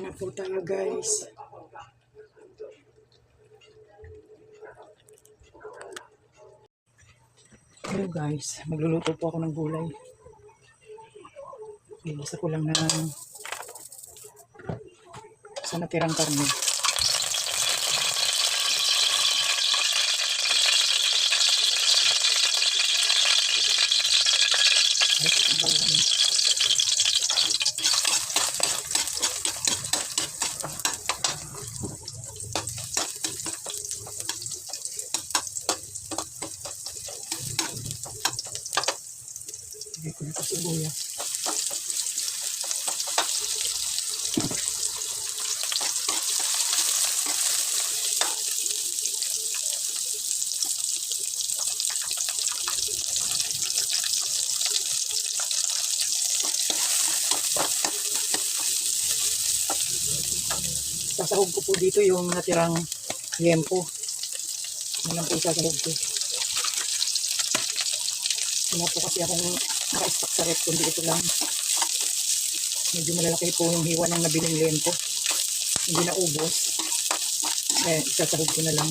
na po tayo guys. Hello guys, magluluto po ako ng gulay. Ilisa ko lang na sa natirang karne. Lagay ko na sa sibuyas. Sasahog ko po dito yung natirang yempo. Yan lang po sasahog ko. Wala po kasi akong naka-stock sa rep, kundi ito lang. Medyo malalaki po yung hiwa ng nabiling yempo. Hindi na ubos. Kaya isasahog ko na lang.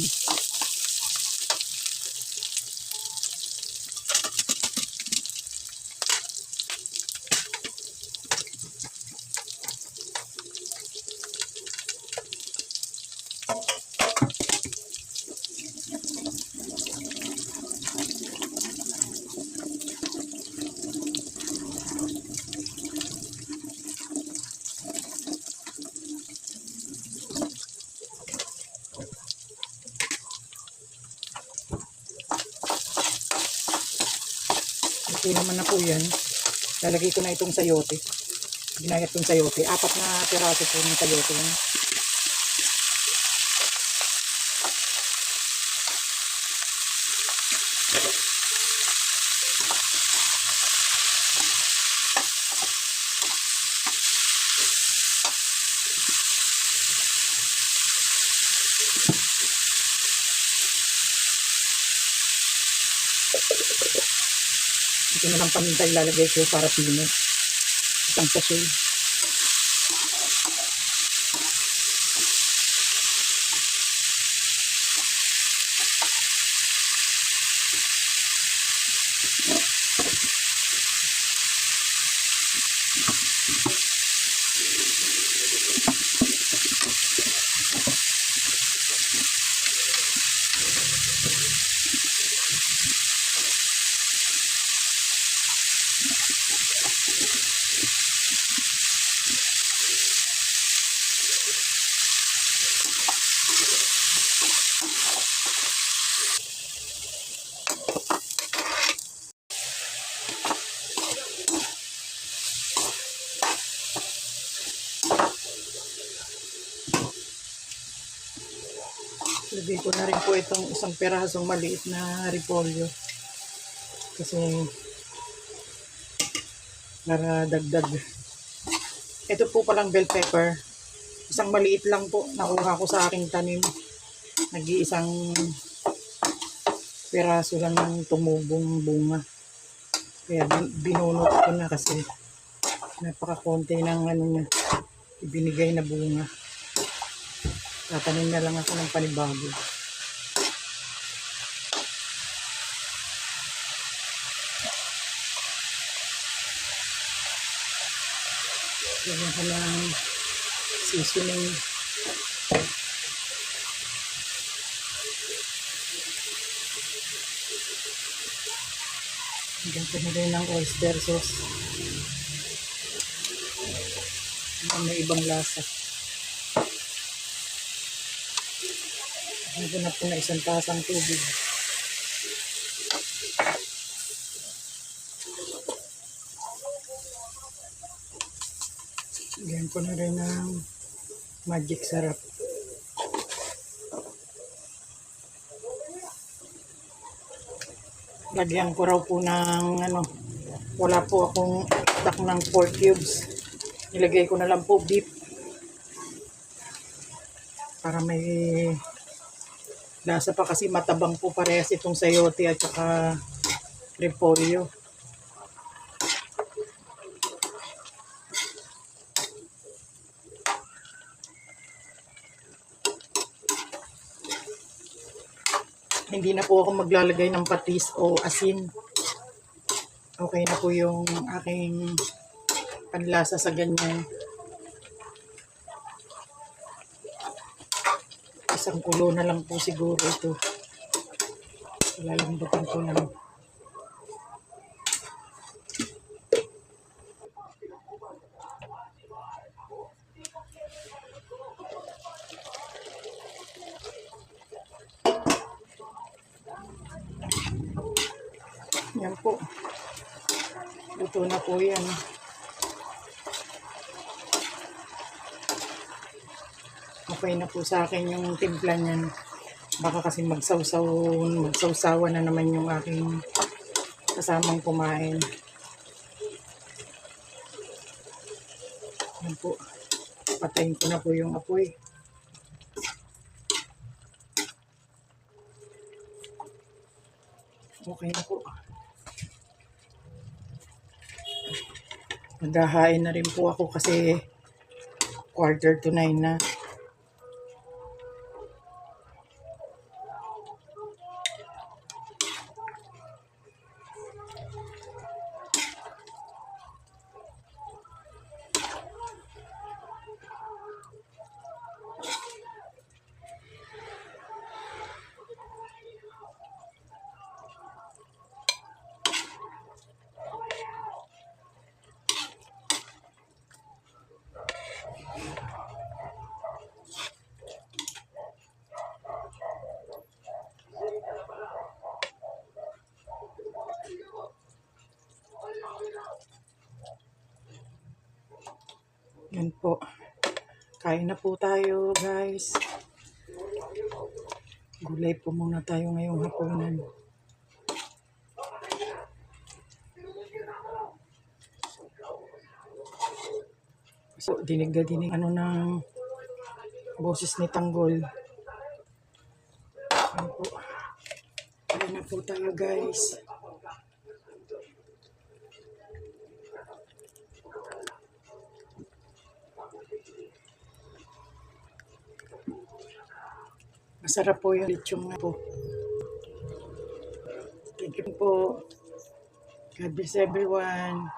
Ito naman na po yan. Lalagay ko na itong sayote. Ginayat itong sayote. 4 na piraso po ng sayote. Ito na lang paminta ilalagay ko para pino. Isang sachet. Lagay ko na rin po itong isang perasong maliit na repolyo. Kasi para dagdag. Ito po palang bell pepper. Isang maliit lang po. Nakuha ko sa aking tanim. Nag-iisang peraso lang ng tumubong bunga. Kaya binunot ko na kasi napaka-konti ng ano niya, ibinigay na bunga. Tatanim na lang ako ng panibago. Lagyan ko ng seasoning. Lagyan ko na rin ng oyster sauce. May ibang lasa. Lagyan ko na po na 1 tasang tubig. Lagyan ko na rin ng magic sarap. Lagyan ko raw po ng ano, wala po akong stock ng 4 cubes. Nilagay ko na lang po beef. Para may lasa pa kasi matabang po parehas itong sayote at saka repolyo. hindi na po ako maglalagay ng patis o asin. Okay na po yung aking panlasa sa ganyan. Isang kulo na lang po siguro ito. Lalambutin ko lang. Yan po. Luto na po yan. Okay na po sa akin yung timpla niyan. Baka kasi magsawsawan na naman yung aking kasamang kumain. Yan po. Patayin ko na po yung apoy. Okay na po. Maghahain na rin po ako kasi 8:45 na. Yan po. Kain na po tayo, guys. Gulay po muna tayo ngayong hapunan. So, dinig ng boses ni Tanggol. Yan po. Kain na po tayo, guys. Masarap po yung lechong na po. Thank you po. God bless everyone.